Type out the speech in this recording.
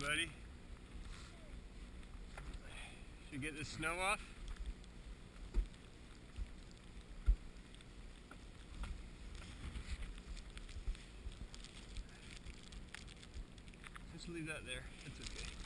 buddy. Should get the snow off. Just leave that there. It's okay.